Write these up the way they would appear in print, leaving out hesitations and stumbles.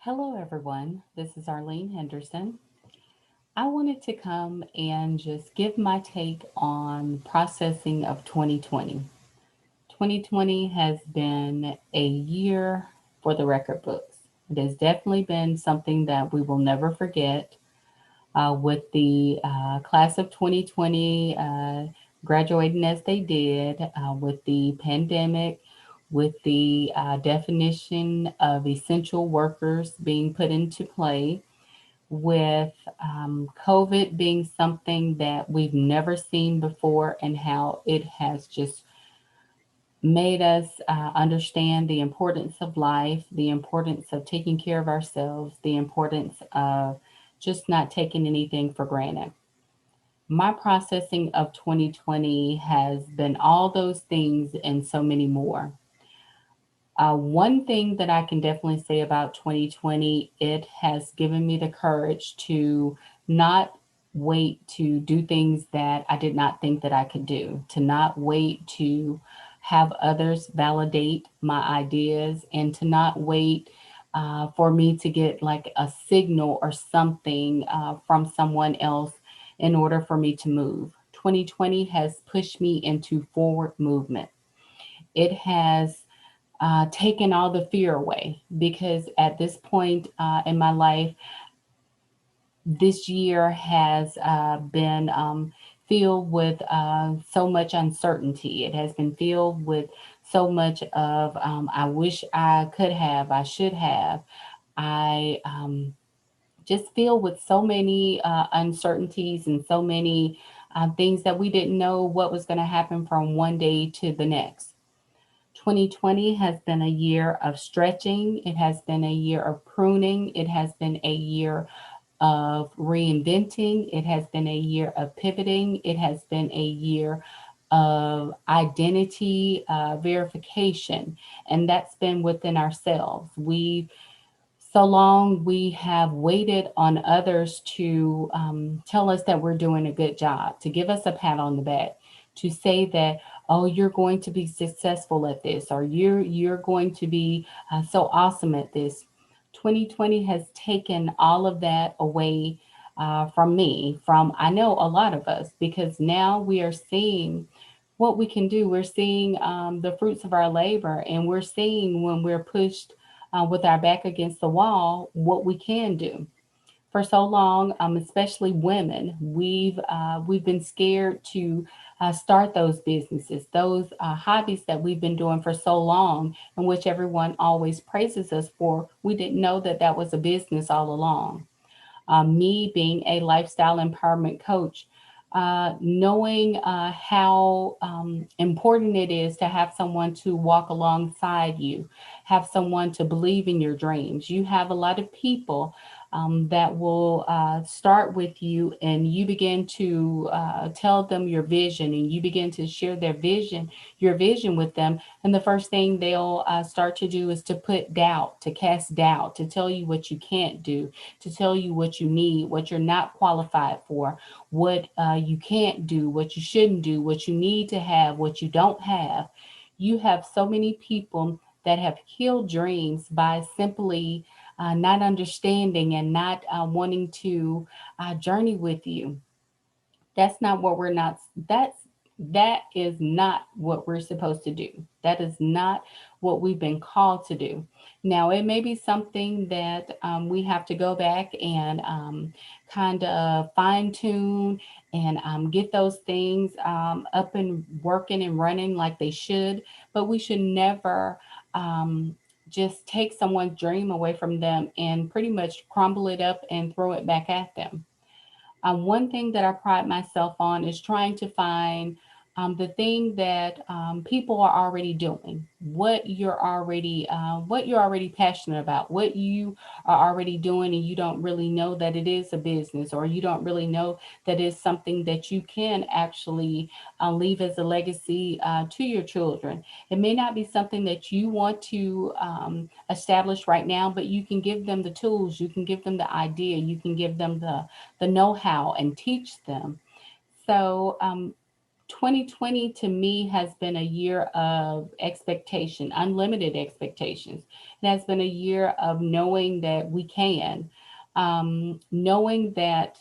Hello, everyone. This is Arlene Henderson. I wanted to come and just give my take on processing of 2020. 2020 has been a year for the record books. It has definitely been something that we will never forget. With the class of 2020 graduating as they did, with the pandemic, with the definition of essential workers being put into play, with COVID being something that we've never seen before, and how it has just made us understand the importance of life, the importance of taking care of ourselves, the importance of just not taking anything for granted. My processing of 2020 has been all those things and so many more. One thing that I can definitely say about 2020, it has given me the courage to not wait to do things that I did not think that I could do, to not wait to have others validate my ideas, and to not wait for me to get like a signal or something from someone else in order for me to move. 2020 has pushed me into forward movement. It has taken all the fear away, because at this point in my life, this year has been filled with so much uncertainty. It has been filled with so much of I wish I could have, I should have. I just feel with so many uncertainties and so many things that we didn't know what was going to happen from one day to the next. 2020 has been a year of stretching. It has been a year of pruning. It has been a year of reinventing. It has been a year of pivoting. It has been a year of identity verification. And that's been within ourselves. So long we have waited on others to tell us that we're doing a good job, to give us a pat on the back, to say that, oh, you're going to be successful at this, or you're going to be so awesome at this. 2020 has taken all of that away from me, from I know a lot of us, because now we are seeing what we can do. We're seeing the fruits of our labor, and we're seeing when we're pushed with our back against the wall what we can do. For so long, especially women, we've been scared to start those businesses, those hobbies that we've been doing for so long, and which everyone always praises us for. We didn't know that that was a business all along. Me being a lifestyle empowerment coach, knowing how important it is to have someone to walk alongside you, have someone to believe in your dreams. You have a lot of people that will start with you, and you begin to tell them your vision, and you begin to share your vision with them. And the first thing they'll start to do is to put doubt, to cast doubt, to tell you what you can't do, to tell you what you need, what you're not qualified for, what you can't do, what you shouldn't do, what you need to have, what you don't have. You have so many people that have killed dreams by simply not understanding and not wanting to journey with you. That's not what we're not, that is not what we're supposed to do. That is not what we've been called to do. Now, it may be something that we have to go back and kind of fine tune and get those things up and working and running like they should, but we should never just take someone's dream away from them and pretty much crumble it up and throw it back at them. One thing that I pride myself on is trying to find the thing that people are already doing, what you're already passionate about, what you are already doing, and you don't really know that it is a business, or you don't really know that it's something that you can actually leave as a legacy to your children. It may not be something that you want to establish right now, but you can give them the tools, you can give them the idea, you can give them the know how and teach them. So, 2020 to me has been a year of expectation, unlimited expectations. It has been a year of knowing that we can, knowing that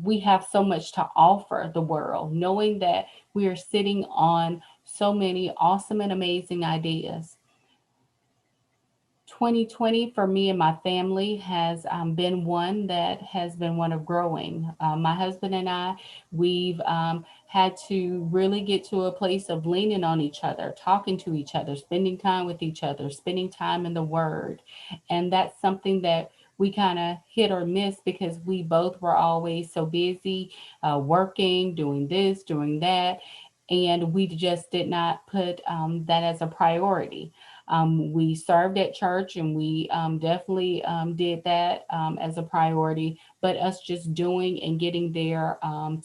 we have so much to offer the world, knowing that we are sitting on so many awesome and amazing ideas. 2020 for me and my family has been one that has been one of growing. My husband and I, we've had to really get to a place of leaning on each other, talking to each other, spending time with each other, spending time in the Word. And that's something that we kind of hit or miss because we both were always so busy working, doing this, doing that. And we just did not put that as a priority. We served at church and we definitely did that as a priority, but us just doing and getting there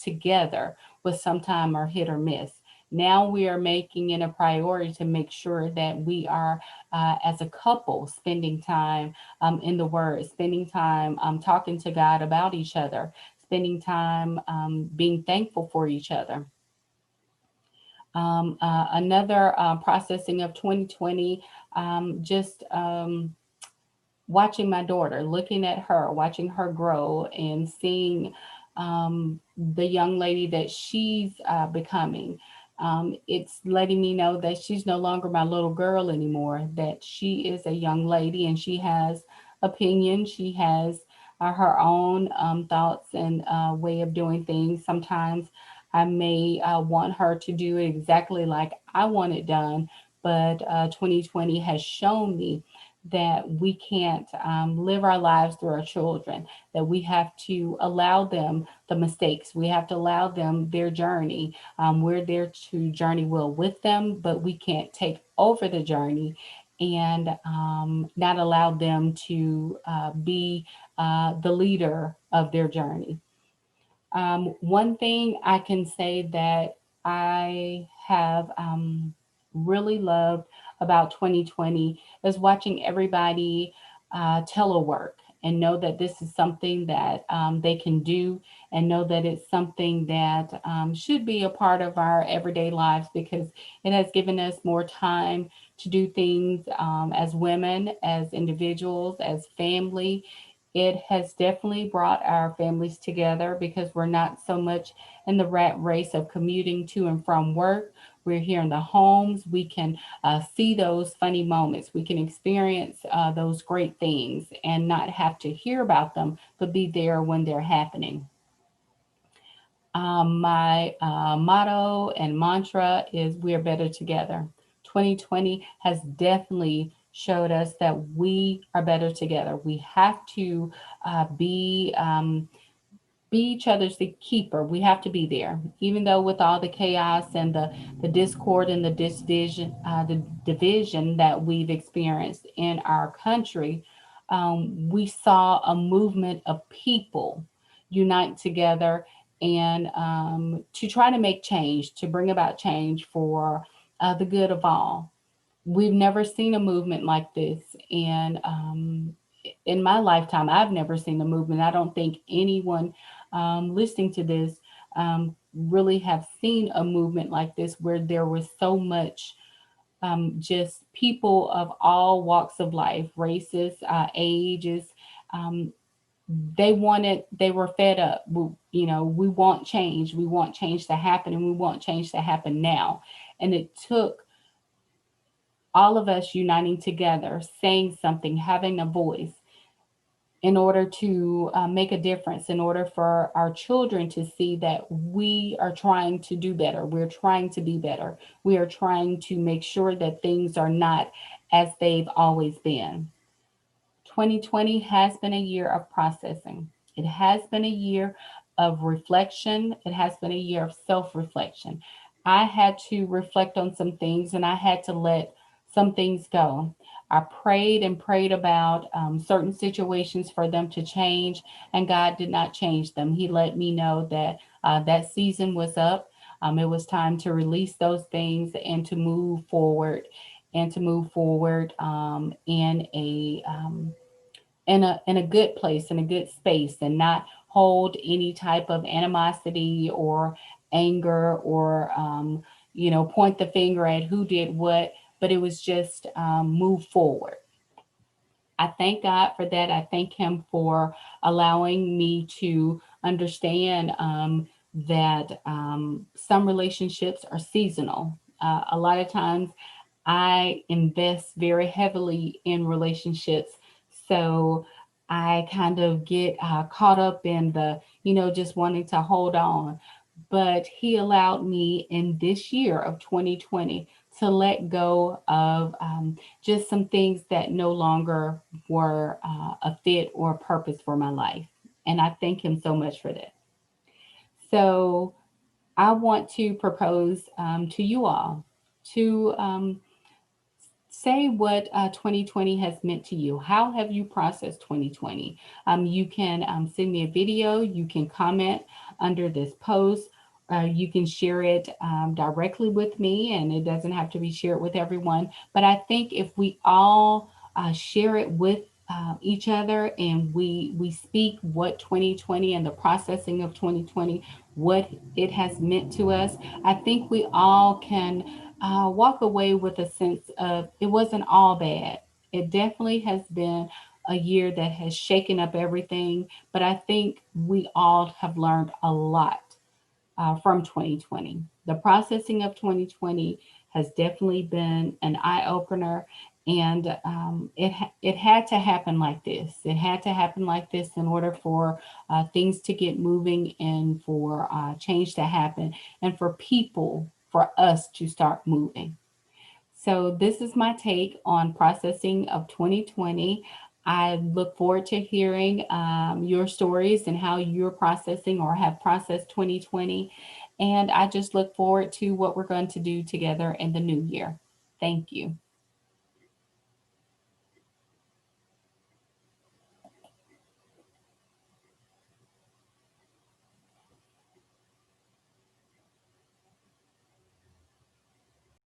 together was sometime or hit or miss. Now we are making it a priority to make sure that we are, as a couple, spending time in the Word, spending time talking to God about each other, spending time being thankful for each other. Another processing of 2020, just watching my daughter, looking at her, watching her grow, and seeing the young lady that she's becoming. It's letting me know that she's no longer my little girl anymore, that she is a young lady and she has opinions, she has her own thoughts and way of doing things. Sometimes I may want her to do it exactly like I want it done, but 2020 has shown me that we can't live our lives through our children, that we have to allow them the mistakes. We have to allow them their journey. We're there to journey well with them, but we can't take over the journey and not allow them to be the leader of their journey. One thing I can say that I have really loved about 2020 is watching everybody telework and know that this is something that they can do and know that it's something that should be a part of our everyday lives because it has given us more time to do things as women, as individuals, as family. It has definitely brought our families together because we're not so much in the rat race of commuting to and from work. We're here in the homes. We can see those funny moments. We can experience those great things and not have to hear about them, but be there when they're happening. My motto and mantra is we're better together. 2020 has definitely showed us that we are better together. We have to be each other's keeper. We have to be there, even though with all the chaos and the discord and the division that we've experienced in our country. We saw a movement of people unite together and to try to make change, to bring about change for the good of all. We've never seen a movement like this, and in my lifetime, I've never seen a movement. I don't think anyone listening to this really have seen a movement like this where there was so much just people of all walks of life, races, ages. Um, they were fed up. We want change. We want change to happen, and we want change to happen now. And it took all of us uniting together, saying something, having a voice in order to make a difference, in order for our children to see that we are trying to do better. We're trying to be better. We are trying to make sure that things are not as they've always been. 2020 has been a year of processing. It has been a year of reflection. It has been a year of self reflection. I had to reflect on some things and I had to let some things go. I prayed and prayed about certain situations for them to change, and God did not change them. He let me know that that season was up. It was time to release those things and to move forward and to move forward in a good place, in a good space, and not hold any type of animosity or anger or, point the finger at who did what, but it was just move forward. I thank God for that. I thank Him for allowing me to understand that some relationships are seasonal. A lot of times I invest very heavily in relationships. So I kind of get caught up in the, just wanting to hold on. But He allowed me in this year of 2020 to let go of just some things that no longer were a fit or a purpose for my life. And I thank Him so much for that. So I want to propose to you all to say what 2020 has meant to you. How have you processed 2020? You can send me a video, you can comment under this post. You can share it directly with me, and it doesn't have to be shared with everyone. But I think if we all share it with each other, and we speak what 2020 and the processing of 2020, what it has meant to us, I think we all can walk away with a sense of it wasn't all bad. It definitely has been a year that has shaken up everything, but I think we all have learned a lot from 2020. The processing of 2020 has definitely been an eye opener, and it had to happen like this. It had to happen like this in order for things to get moving and for change to happen and for people, for us to start moving. So this is my take on processing of 2020. I look forward to hearing your stories and how you're processing or have processed 2020. And I just look forward to what we're going to do together in the new year. Thank you.